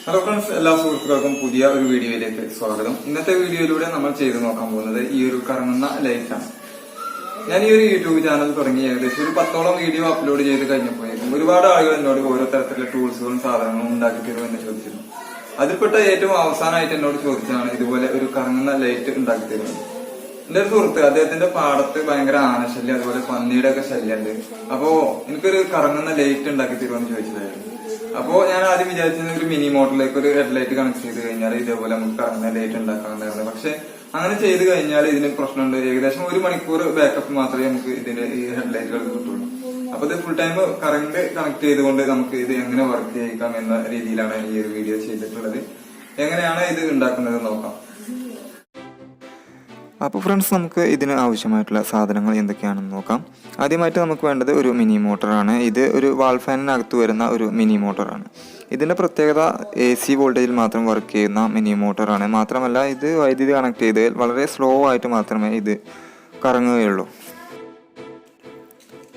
Hello friends, എല്ലാ സുഹൃത്തുക്കൾക്കും പുതിയ ഒരു വീഡിയോയിലേക്ക് സ്വാഗതം. ഇന്നത്തെ വീഡിയോയിലൂടെ നമ്മൾ ചെയ്തു നോക്കാൻ പോകുന്നത് ഈ ഒരു കറങ്ങുന്ന ലൈറ്റാണ്. ഞാൻ ഈ ഒരു യൂട്യൂബ് ചാനൽ തുടങ്ങി ഏകദേശം ഒരു 10ഓളം വീഡിയോ അപ്ലോഡ് ചെയ്ത് കഴിഞ്ഞപ്പോഴേക്കും ഒരുപാട് ആളുകൾ എന്നോട് ഓരോ തരത്തിലുള്ള ടൂൾസുകളും സാധനങ്ങളും ഉണ്ടാക്കി തരുമെന്ന് ചോദിച്ചിരുന്നു. അതിൽപ്പെട്ട ഏറ്റവും അവസാനമായിട്ട് എന്നോട് ചോദിച്ചാണ് ഇതുപോലെ ഒരു കറങ്ങുന്ന ലൈറ്റ് ഉണ്ടാക്കി തരുന്നത്. എന്റെ ഒരു സുഹൃത്ത്, അദ്ദേഹത്തിന്റെ പാടത്ത് ഭയങ്കര ആനശല്യം, അതുപോലെ പന്നിയുടെ ഒക്കെ ശല്യമുണ്ട്. അപ്പോ എനിക്കൊരു കറങ്ങുന്ന ലൈറ്റ് ഉണ്ടാക്കി തരുമെന്ന് ചോദിച്ചതായിരുന്നു. അപ്പോ ഞാൻ ആദ്യം വിചാരിച്ചത് ഒരു മിനി മോട്ടറിലേക്ക് ഒരു ഹെഡ്ലൈറ്റ് കണക്ട് ചെയ്ത് കഴിഞ്ഞാൽ ഇതേപോലെ നമുക്ക് കറങ്ങുന്ന ലൈറ്റ് ഉണ്ടാക്കാവുന്നതാണ്. പക്ഷെ അങ്ങനെ ചെയ്ത് കഴിഞ്ഞാൽ ഇതിന് പ്രശ്നമുണ്ട്. ഏകദേശം 1 മണിക്കൂർ ബാക്കപ്പ് മാത്രമേ നമുക്ക് ഇതിന്റെ ഈ ഹെഡ്ലൈറ്റുകൾക്ക് കിട്ടുള്ളൂ. അപ്പൊ ഇത് ഫുൾ ടൈം കറണ്ട് കണക്ട് ചെയ്തുകൊണ്ട് നമുക്ക് ഇത് എങ്ങനെ വർക്ക് ചെയ്യിക്കാം എന്ന രീതിയിലാണ് ഈ ഒരു വീഡിയോ ചെയ്തിട്ടുള്ളത്. എങ്ങനെയാണ് ഇത് ഉണ്ടാക്കുന്നത് നോക്കാം. അപ്പോൾ ഫ്രണ്ട്സ്, നമുക്ക് ഇതിന് ആവശ്യമായിട്ടുള്ള സാധനങ്ങൾ എന്തൊക്കെയാണെന്ന് നോക്കാം. ആദ്യമായിട്ട് നമുക്ക് വേണ്ടത് ഒരു മിനി മോട്ടറാണ്. ഇത് ഒരു വാൾ ഫാനിനകത്ത് വരുന്ന ഒരു മിനി മോട്ടറാണ്. ഇതിൻ്റെ പ്രത്യേകത AC വോൾട്ടേജിൽ മാത്രം വർക്ക് ചെയ്യുന്ന മിനി മോട്ടറാണ്. മാത്രമല്ല ഇത് വൈദ്യുതി കണക്ട് ചെയ്താൽ വളരെ സ്ലോ ആയിട്ട് മാത്രമേ ഇത് കറങ്ങുകയുള്ളൂ.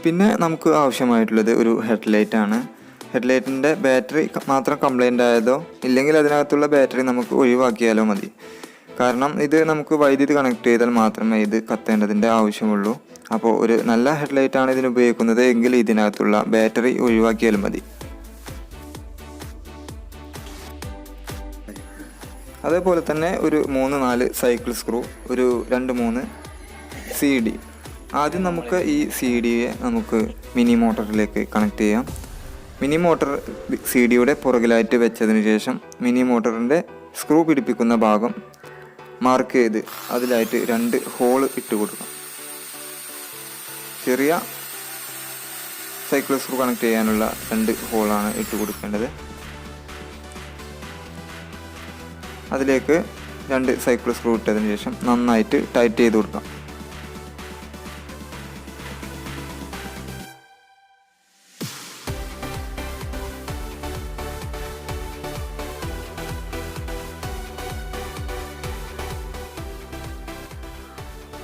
പിന്നെ നമുക്ക് ആവശ്യമായിട്ടുള്ളത് ഒരു ഹെഡ്ലൈറ്റ് ആണ്. ഹെഡ്ലൈറ്റിൻ്റെ ബാറ്ററി മാത്രം കംപ്ലൈൻ്റ് ആയതോ ഇല്ലെങ്കിൽ അതിനകത്തുള്ള ബാറ്ററി നമുക്ക് ഒഴിവാക്കിയാലോ മതി. കാരണം ഇത് നമുക്ക് വൈദ്യുതി കണക്ട് ചെയ്താൽ മാത്രമേ ഇത് കത്തേണ്ടതിൻ്റെ ആവശ്യമുള്ളൂ. അപ്പോൾ ഒരു നല്ല ഹെഡ്ലൈറ്റാണ് ഇതിന് ഉപയോഗിക്കുന്നത് എങ്കിൽ ഇതിനകത്തുള്ള ബാറ്ററി ഒഴിവാക്കിയാലും മതി. അതേപോലെ തന്നെ ഒരു 3-4 സൈക്കിൾ സ്ക്രൂ, ഒരു 2-3 CD. ആദ്യം നമുക്ക് ഈ CDയെ നമുക്ക് മിനി മോട്ടറിലേക്ക് കണക്ട് ചെയ്യാം. മിനി മോട്ടർ CDയുടെ പുറകിലായിട്ട് വെച്ചതിന് ശേഷം മിനി മോട്ടറിൻ്റെ സ്ക്രൂ പിടിപ്പിക്കുന്ന ഭാഗം മാർക്ക് ചെയ്ത് അതിലായിട്ട് 2 ഹോൾ ഇട്ട് കൊടുക്കാം. ചെറിയ സൈക്കിൾ സ്ക്രൂ കണക്ട് ചെയ്യാനുള്ള 2 ഹോളാണ് ഇട്ട് കൊടുക്കേണ്ടത്. അതിലേക്ക് 2 സൈക്കിൾ സ്ക്രൂ ഇട്ടതിന് ശേഷം നന്നായിട്ട് ടൈറ്റ് ചെയ്ത് കൊടുക്കാം.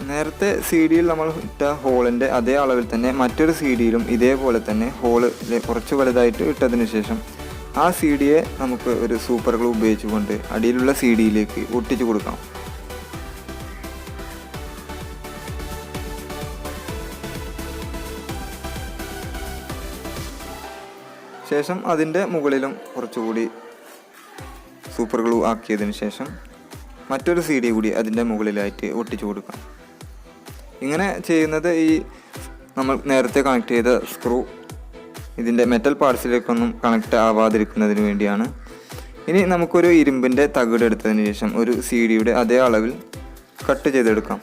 നേരത്തെ CDയിൽ നമ്മൾ ഇട്ട ഹോളിൻ്റെ അതേ അളവിൽ തന്നെ മറ്റൊരു CDയിലും ഇതേപോലെ തന്നെ ഹോള് കുറച്ച് വലുതായിട്ട് ഇട്ടതിന് ശേഷം ആ CDയെ നമുക്ക് ഒരു സൂപ്പർ ഗ്ലൂ ഉപയോഗിച്ചുകൊണ്ട് അടിയിലുള്ള CDയിലേക്ക് ഒട്ടിച്ചു കൊടുക്കാം. ശേഷം അതിൻ്റെ മുകളിലും കുറച്ചുകൂടി സൂപ്പർ ഗ്ലൂ ആക്കിയതിന് ശേഷം മറ്റൊരു CD കൂടി അതിൻ്റെ മുകളിലായിട്ട് ഒട്ടിച്ചു കൊടുക്കാം. ഇങ്ങനെ ചെയ്യുന്നത് ഈ നമ്മൾ നേരത്തെ കണക്ട് ചെയ്ത സ്ക്രൂ ഇതിൻ്റെ മെറ്റൽ പാർട്സിലേക്കൊന്നും കണക്റ്റ് ആവാതിരിക്കുന്നതിന് വേണ്ടിയാണ്. ഇനി നമുക്കൊരു ഇരുമ്പിൻ്റെ തകിട് എടുത്തതിന് ശേഷം ഒരു CDയുടെ അതേ അളവിൽ കട്ട് ചെയ്തെടുക്കാം.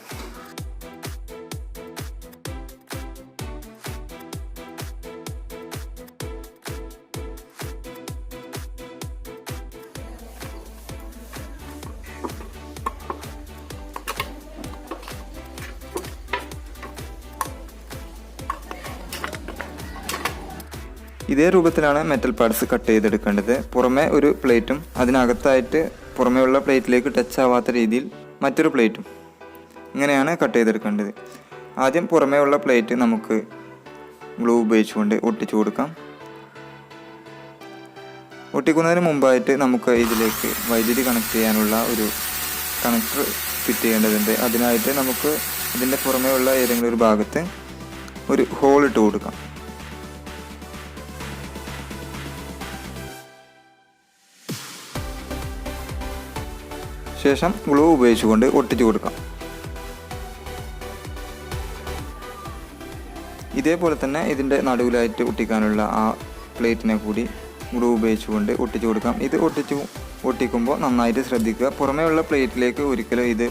ഇതേ രൂപത്തിലാണ് മെറ്റൽ പാർട്സ് കട്ട് ചെയ്തെടുക്കേണ്ടത്. പുറമെ ഒരു പ്ലേറ്റും അതിനകത്തായിട്ട് പുറമേ ഉള്ള പ്ലേറ്റിലേക്ക് ടച്ച് ആവാത്ത രീതിയിൽ മറ്റൊരു പ്ലേറ്റും, ഇങ്ങനെയാണ് കട്ട് ചെയ്തെടുക്കേണ്ടത്. ആദ്യം പുറമേ ഉള്ള പ്ലേറ്റ് നമുക്ക് ഗ്ലൂ ഉപയോഗിച്ചുകൊണ്ട് ഒട്ടിച്ചു കൊടുക്കാം. ഒട്ടിക്കുന്നതിന് മുമ്പായിട്ട് നമുക്ക് ഇതിലേക്ക് വൈദ്യുതി കണക്ട് ചെയ്യാനുള്ള ഒരു കണക്ടർ ഫിറ്റ് ചെയ്യേണ്ടതുണ്ട്. അതിനായിട്ട് നമുക്ക് ഇതിൻ്റെ പുറമേ ഉള്ള ഏതെങ്കിലും ഒരു ഭാഗത്ത് ഒരു ഹോൾ ഇട്ട് കൊടുക്കാം. ശേഷം ഗ്ലൂ ഉപയോഗിച്ചുകൊണ്ട് ഒട്ടിച്ചു കൊടുക്കാം. ഇതേപോലെ തന്നെ ഇതിൻ്റെ നടുവിലായിട്ട് ഒട്ടിക്കാനുള്ള ആ പ്ലേറ്റിനെ കൂടി ഗ്ലൂ ഉപയോഗിച്ചുകൊണ്ട് ഒട്ടിച്ചു കൊടുക്കാം. ഇത് ഒട്ടിക്കുമ്പോൾ നന്നായിട്ട് ശ്രദ്ധിക്കുക. പുറമേ ഉള്ള പ്ലേറ്റിലേക്ക് ഒരിക്കലും ഇത്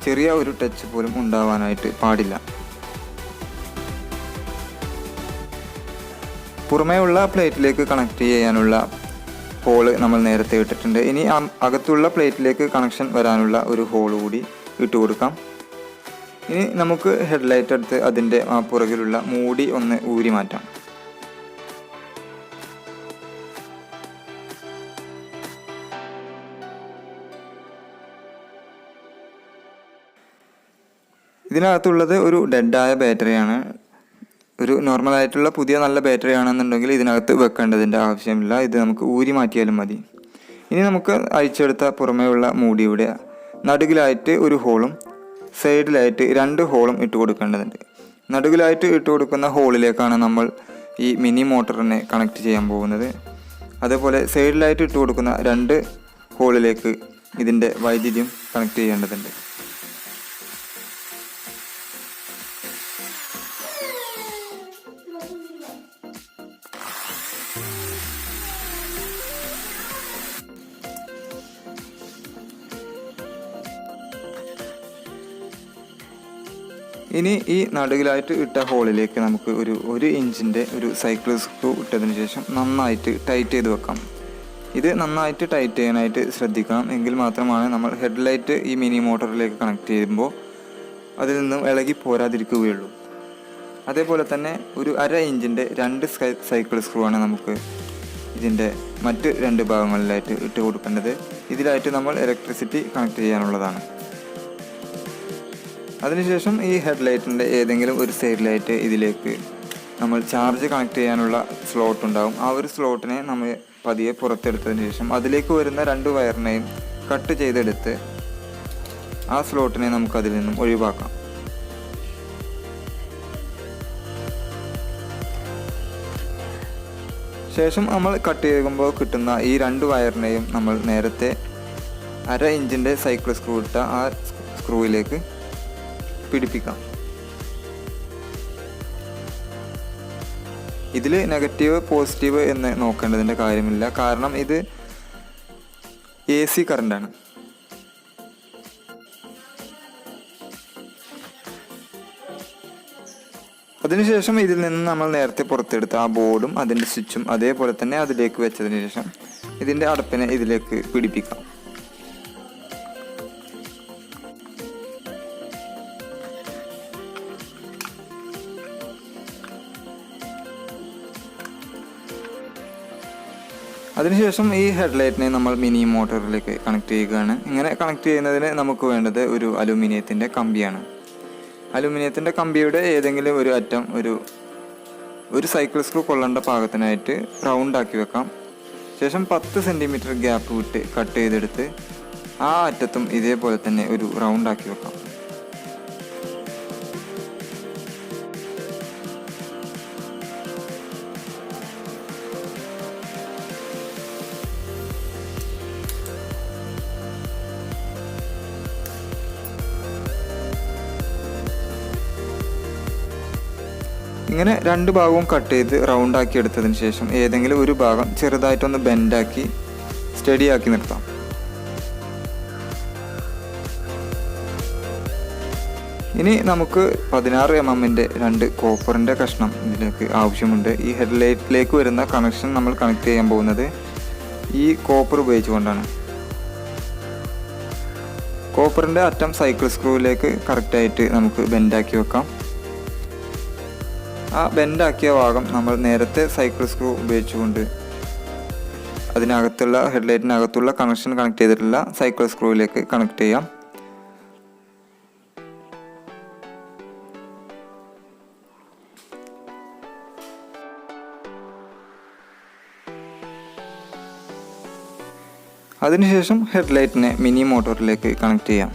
ചെറിയ ഒരു ടച്ച് പോലും ഉണ്ടാവാനായിട്ട് പാടില്ല. പുറമേ ഉള്ള പ്ലേറ്റിലേക്ക് കണക്ട് ചെയ്യാനുള്ള ഹോള് നമ്മൾ നേരത്തെ ഇട്ടിട്ടുണ്ട്. ഇനി അകത്തുള്ള പ്ലേറ്റിലേക്ക് കണക്ഷൻ വരാനുള്ള ഒരു ഹോൾ കൂടി ഇട്ട് കൊടുക്കാം. ഇനി നമുക്ക് ഹെഡ്ലൈറ്റ് എടുത്ത് അതിൻ്റെ ആ പുറകിലുള്ള മൂടി ഒന്ന് ഊരി മാറ്റാം. ഇതിനകത്തുള്ളത് ഒരു ഡെഡായ ബാറ്ററിയാണ്. ഒരു നോർമലായിട്ടുള്ള പുതിയ നല്ല ബാറ്ററി ആണെന്നുണ്ടെങ്കിൽ ഇതിനകത്ത് വെക്കേണ്ടതിൻ്റെ ആവശ്യമില്ല. ഇത് നമുക്ക് ഊരി മാറ്റിയാലും മതി. ഇനി നമുക്ക് അഴിച്ചെടുത്ത പുറമേയുള്ള മൂടിയുടെ നടുകിലായിട്ട് ഒരു ഹോളും സൈഡിലായിട്ട് 2 ഹോളും ഇട്ട് കൊടുക്കേണ്ടതുണ്ട്. നടുകിലായിട്ട് ഇട്ട് കൊടുക്കുന്ന ഹോളിലേക്കാണ് നമ്മൾ ഈ മിനി മോട്ടറിനെ കണക്ട് ചെയ്യാൻ പോകുന്നത്. അതേപോലെ സൈഡിലായിട്ട് ഇട്ട് കൊടുക്കുന്ന 2 ഹോളിലേക്ക് ഇതിൻ്റെ വൈദ്യുതിയും കണക്ട് ചെയ്യേണ്ടതുണ്ട്. ഇനി ഈ നടുകിലായിട്ട് ഇട്ട ഹോളിലേക്ക് നമുക്ക് ഒരു 1 ഇഞ്ചിൻ്റെ ഒരു സൈക്കിൾ സ്ക്രൂ ഇട്ടതിന് ശേഷം നന്നായിട്ട് ടൈറ്റ് ചെയ്ത് വെക്കാം. ഇത് നന്നായിട്ട് ടൈറ്റ് ചെയ്യാനായിട്ട് ശ്രദ്ധിക്കണം. എങ്കിൽ മാത്രമാണ് നമ്മൾ ഹെഡ്ലൈറ്റ് ഈ മിനി മോട്ടറിലേക്ക് കണക്ട് ചെയ്യുമ്പോൾ അതിൽ നിന്നും ഇളകി പോരാതിരിക്കുകയുള്ളൂ. അതേപോലെ തന്നെ ഒരു 1/2 ഇഞ്ചിൻ്റെ 2 സൈക്കിൾ സ്ക്രൂ ആണ് നമുക്ക് ഇതിൻ്റെ മറ്റ് 2 ഭാഗങ്ങളിലായിട്ട് ഇട്ട് കൊടുക്കേണ്ടത്. ഇതിലായിട്ട് നമ്മൾ ഇലക്ട്രിസിറ്റി കണക്ട് ചെയ്യാനുള്ളതാണ്. അതിനുശേഷം ഈ ഹെഡ്ലൈറ്റിൻ്റെ ഏതെങ്കിലും ഒരു സൈഡിലായിട്ട് ഇതിലേക്ക് നമ്മൾ ചാർജ് കണക്ട് ചെയ്യാനുള്ള സ്ലോട്ട് ഉണ്ടാകും. ആ ഒരു സ്ലോട്ടിനെ നമ്മൾ പതിയെ പുറത്തെടുത്തതിന് ശേഷം അതിലേക്ക് വരുന്ന 2 വയറിനെയും കട്ട് ചെയ്തെടുത്ത് ആ സ്ലോട്ടിനെ നമുക്കതിൽ നിന്നും ഒഴിവാക്കാം. ശേഷം നമ്മൾ കട്ട് ചെയ്യുമ്പോൾ കിട്ടുന്ന ഈ 2 വയറിനെയും നമ്മൾ നേരത്തെ 1/2 ഇഞ്ചിൻ്റെ സൈക്കിൾ സ്ക്രൂ ഇട്ട ആ സ്ക്രൂവിലേക്ക് പിടിപ്പിക്കാം. ഇതിൽ നെഗറ്റീവ് പോസിറ്റീവ് എന്ന് നോക്കേണ്ടതിൻ്റെ കാര്യമില്ല. കാരണം ഇത് AC കറണ്ടാണ്. അതിനുശേഷം ഇതിൽ നിന്ന് നമ്മൾ നേരത്തെ പുറത്തെടുത്ത ആ ബോർഡും അതിൻ്റെ സ്വിച്ചും അതേപോലെ തന്നെ അതിലേക്ക് വെച്ചതിന് ശേഷം ഇതിൻ്റെ അടപ്പിനെ ഇതിലേക്ക് പിടിപ്പിക്കാം. അതിനുശേഷം ഈ ഹെഡ്ലൈറ്റിനെ നമ്മൾ മിനി മോട്ടറിലേക്ക് കണക്ട് ചെയ്യുകയാണ്. ഇങ്ങനെ കണക്ട് ചെയ്യുന്നതിന് നമുക്ക് വേണ്ടത് ഒരു അലുമിനിയത്തിൻ്റെ കമ്പിയാണ്. അലുമിനിയത്തിൻ്റെ കമ്പിയുടെ ഏതെങ്കിലും ഒരു അറ്റം ഒരു സൈക്കിൾ സ്ക്രൂ കൊള്ളേണ്ട പാകത്തിനായിട്ട് റൗണ്ടാക്കി വെക്കാം. ശേഷം 10 സെൻറ്റിമീറ്റർ ഗ്യാപ്പ് വിട്ട് കട്ട് ചെയ്തെടുത്ത് ആ അറ്റത്തും ഇതേപോലെ തന്നെ ഒരു റൗണ്ടാക്കി വെക്കാം. ഇങ്ങനെ 2 ഭാഗവും കട്ട് ചെയ്ത് റൗണ്ടാക്കി എടുത്തതിന് ശേഷം ഏതെങ്കിലും ഒരു ഭാഗം ചെറുതായിട്ടൊന്ന് ബെൻഡാക്കി സ്റ്റഡിയാക്കി നിർത്താം. ഇനി നമുക്ക് 16 mm 2 കോപ്പറിൻ്റെ കഷ്ണം ഇതിലേക്ക് ആവശ്യമുണ്ട്. ഈ ഹെഡ്ലൈറ്റിലേക്ക് വരുന്ന കണക്ഷൻ നമ്മൾ കണക്ട് ചെയ്യാൻ പോകുന്നത് ഈ കോപ്പർ ഉപയോഗിച്ചുകൊണ്ടാണ്. കോപ്പറിൻ്റെ അറ്റം സൈക്കിൾ സ്ക്രൂവിലേക്ക് കറക്റ്റായിട്ട് നമുക്ക് ബെൻഡാക്കി വെക്കാം. ആ ബെൻഡാക്കിയ ഭാഗം നമ്മൾ നേരത്തെ സൈക്കിൾ സ്ക്രൂ ഉപയോഗിച്ചുകൊണ്ട് അതിനകത്തുള്ള ഹെഡ്ലൈറ്റിനകത്തുള്ള കണക്ഷൻ കണക്ട് ചെയ്തിട്ടുള്ള സൈക്കിൾ സ്ക്രൂവിലേക്ക് കണക്ട് ചെയ്യാം. അതിനുശേഷം ഹെഡ്ലൈറ്റിനെ മിനി മോട്ടോറിലേക്ക് കണക്ട് ചെയ്യാം.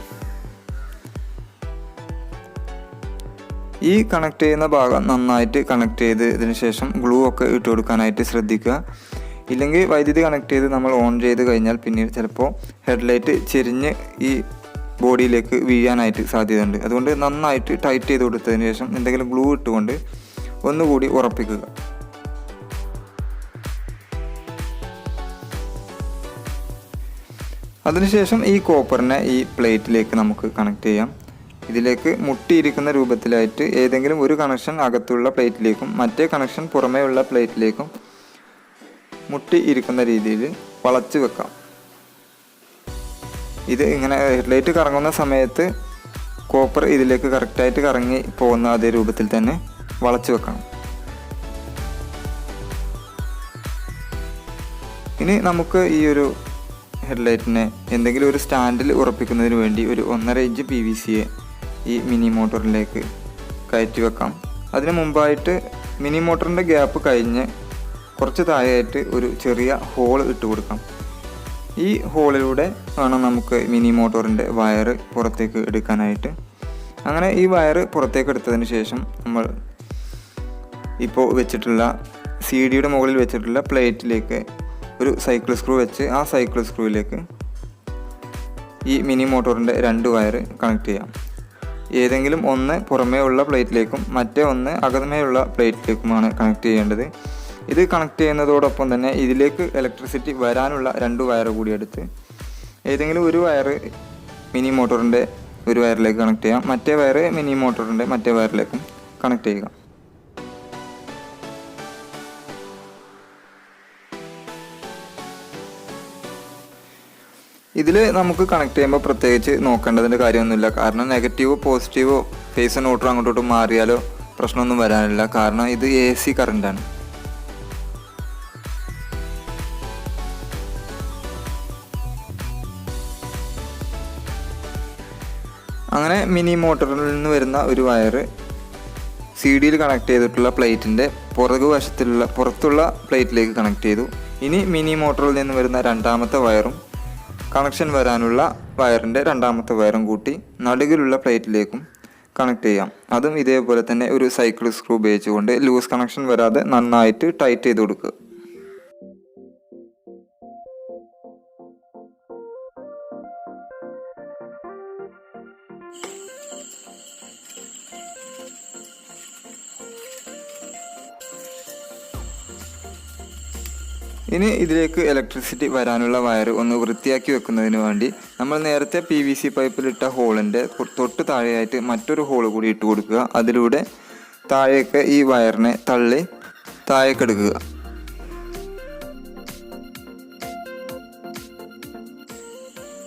ഈ കണക്ട് ചെയ്യുന്ന ഭാഗം നന്നായിട്ട് കണക്ട് ചെയ്തതിന് ശേഷം ഗ്ലൂ ഒക്കെ ഇട്ട് കൊടുക്കാനായിട്ട് ശ്രദ്ധിക്കുക. ഇല്ലെങ്കിൽ വൈദ്യുതി കണക്ട് ചെയ്ത് നമ്മൾ ഓൺ ചെയ്ത് കഴിഞ്ഞാൽ പിന്നീട് ചിലപ്പോൾ ഹെഡ്ലൈറ്റ് ചെരിഞ്ഞ് ഈ ബോഡിയിലേക്ക് വീഴാനായിട്ട് സാധ്യതയുണ്ട്. അതുകൊണ്ട് നന്നായിട്ട് ടൈറ്റ് ചെയ്ത് കൊടുത്തതിന് ശേഷം എന്തെങ്കിലും ഗ്ലൂ ഇട്ടുകൊണ്ട് ഒന്നുകൂടി ഉറപ്പിക്കുക. അതിനുശേഷം ഈ കോപ്പറിനെ ഈ പ്ലേറ്റിലേക്ക് നമുക്ക് കണക്ട് ചെയ്യാം. ഇതിലേക്ക് മുട്ടിയിരിക്കുന്ന രൂപത്തിലായിട്ട് ഏതെങ്കിലും ഒരു കണക്ഷൻ അകത്തുള്ള പ്ലേറ്റിലേക്കും മറ്റേ കണക്ഷൻ പുറമേ ഉള്ള പ്ലേറ്റിലേക്കും മുട്ടി ഇരിക്കുന്ന രീതിയിൽ വളച്ച് വെക്കാം. ഇത് ഇങ്ങനെ ഹെഡ്ലൈറ്റ് കറങ്ങുന്ന സമയത്ത് കോപ്പർ ഇതിലേക്ക് കറക്റ്റായിട്ട് കറങ്ങി പോകുന്ന അതേ രൂപത്തിൽ തന്നെ വളച്ച് വെക്കണം. ഇനി നമുക്ക് ഈ ഒരു ഹെഡ്ലൈറ്റിനെ എന്തെങ്കിലും ഒരു സ്റ്റാൻഡിൽ ഉറപ്പിക്കുന്നതിന് വേണ്ടി ഒരു 1.5 ഇഞ്ച് PVC ഈ മിനി മോട്ടറിലേക്ക് കയറ്റി വെക്കാം. അതിന് മുമ്പായിട്ട് മിനി മോട്ടറിൻ്റെ ഗ്യാപ്പ് കഴിഞ്ഞ് കുറച്ച് താഴെയായിട്ട് ഒരു ചെറിയ ഹോൾ ഇട്ട് കൊടുക്കാം. ഈ ഹോളിലൂടെ വേണം നമുക്ക് മിനി മോട്ടോറിൻ്റെ വയർ പുറത്തേക്ക് എടുക്കാനായിട്ട്. അങ്ങനെ ഈ വയർ പുറത്തേക്ക് എടുത്തതിന് ശേഷം നമ്മൾ ഇപ്പോൾ വെച്ചിട്ടുള്ള CD മുകളിൽ വെച്ചിട്ടുള്ള പ്ലേറ്റിലേക്ക് ഒരു സൈക്കിൾ സ്ക്രൂ വെച്ച് ആ സൈക്കിൾ സ്ക്രൂവിലേക്ക് ഈ മിനി മോട്ടോറിൻ്റെ 2 വയർ കണക്ട് ചെയ്യാം. ഏതെങ്കിലും ഒന്ന് പുറമേ ഉള്ള പ്ലേറ്റിലേക്കും മറ്റേ ഒന്ന് അകമേയുള്ള പ്ലേറ്റിലേക്കുമാണ് കണക്ട് ചെയ്യേണ്ടത്. ഇത് കണക്ട് ചെയ്യുന്നതോടൊപ്പം തന്നെ ഇതിലേക്ക് ഇലക്ട്രിസിറ്റി വരാനുള്ള 2 വയർ കൂടി എടുത്ത് ഏതെങ്കിലും ഒരു വയർ മിനി മോട്ടോറിൻ്റെ ഒരു വയറിലേക്ക് കണക്ട് ചെയ്യാം, മറ്റേ വയർ മിനി മോട്ടോറിൻ്റെ മറ്റേ വയറിലേക്കും കണക്ട് ചെയ്യുക. ഇതിൽ നമുക്ക് കണക്ട് ചെയ്യുമ്പോൾ പ്രത്യേകിച്ച് നോക്കേണ്ടതിൻ്റെ കാര്യമൊന്നുമില്ല. കാരണം നെഗറ്റീവോ പോസിറ്റീവോ ഫേസ് ന്യൂട്രൽ അങ്ങോട്ടോട്ട് മാറിയാലോ പ്രശ്നമൊന്നും വരാനില്ല. കാരണം ഇത് AC കറണ്ടാണ്. അങ്ങനെ മിനി മോട്ടറിൽ നിന്ന് വരുന്ന ഒരു വയർ CD കണക്ട് ചെയ്തിട്ടുള്ള പ്ലേറ്റിൻ്റെ പുറത്തുള്ള പ്ലേറ്റിലേക്ക് കണക്ട് ചെയ്തു. ഇനി മിനി മോട്ടറിൽ നിന്ന് വരുന്ന 2ാമത്തെ വയറും കണക്ഷൻ വരാനുള്ള വയറിൻ്റെ 2ാമത്തെ വയറും കൂട്ടി നടുകിലുള്ള പ്ലേറ്റിലേക്കും കണക്ട് ചെയ്യാം. അതും ഇതേപോലെ തന്നെ ഒരു സൈക്കിൾ സ്ക്രൂ ഉപയോഗിച്ചുകൊണ്ട് ലൂസ് കണക്ഷൻ വരാതെ നന്നായിട്ട് ടൈറ്റ് ചെയ്ത് കൊടുക്കുക. ഇനി ഇതിലേക്ക് ഇലക്ട്രിസിറ്റി വരാനുള്ള വയർ ഒന്ന് വൃത്തിയാക്കി വെക്കുന്നതിന് വേണ്ടി നമ്മൾ നേരത്തെ PVC പൈപ്പിലിട്ട ഹോളിൻ്റെ തൊട്ട് താഴെയായിട്ട് മറ്റൊരു ഹോൾ കൂടി ഇട്ട് കൊടുക്കുക. അതിലൂടെ താഴേക്ക് ഈ വയറിനെ തള്ളി താഴേക്കെടുക്കുക.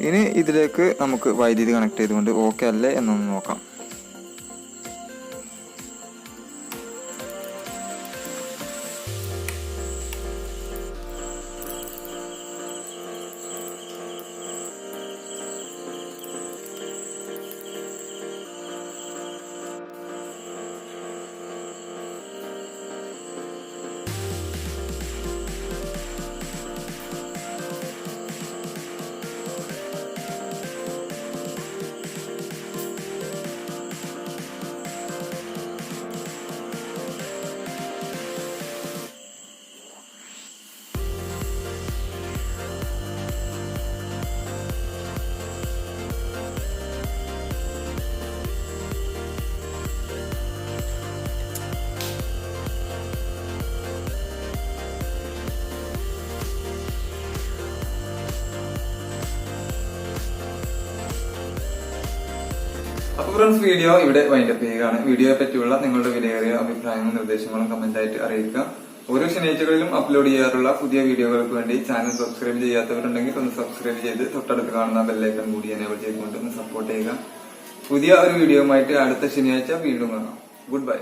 ഇനി ഇതിലേക്ക് നമുക്ക് വൈദ്യുതി കണക്ട് ചെയ്തുകൊണ്ട് ഓക്കെ അല്ലേ എന്നൊന്ന് നോക്കാം. അപ്പോൾ ഫ്രണ്ട്സ്, വീഡിയോ ഇവിടെ വൈൻഡപ്പ് ചെയ്യുകയാണ്. വീഡിയോയെ പറ്റിയുള്ള നിങ്ങളുടെ വിലയേറിയ അഭിപ്രായങ്ങളും നിർദ്ദേശങ്ങളും കമന്റായിട്ട് അറിയിക്കുക. ഓരോ ശനിയാഴ്ചകളിലും അപ്ലോഡ് ചെയ്യാറുള്ള പുതിയ വീഡിയോകൾക്ക് വേണ്ടി ചാനൽ സബ്സ്ക്രൈബ് ചെയ്യാത്തവരുണ്ടെങ്കിൽ ഒന്ന് സബ്സ്ക്രൈബ് ചെയ്ത് തൊട്ടടുത്ത് കാണുന്ന ബെല്ലൈക്കൺ കൂടി എനേബിൾ ചെയ്തുകൊണ്ട് ഒന്ന് സപ്പോർട്ട് ചെയ്യുക. പുതിയ ഒരു വീഡിയോയുമായിട്ട് അടുത്ത ശനിയാഴ്ച വീണ്ടും കാണാം. Good bye.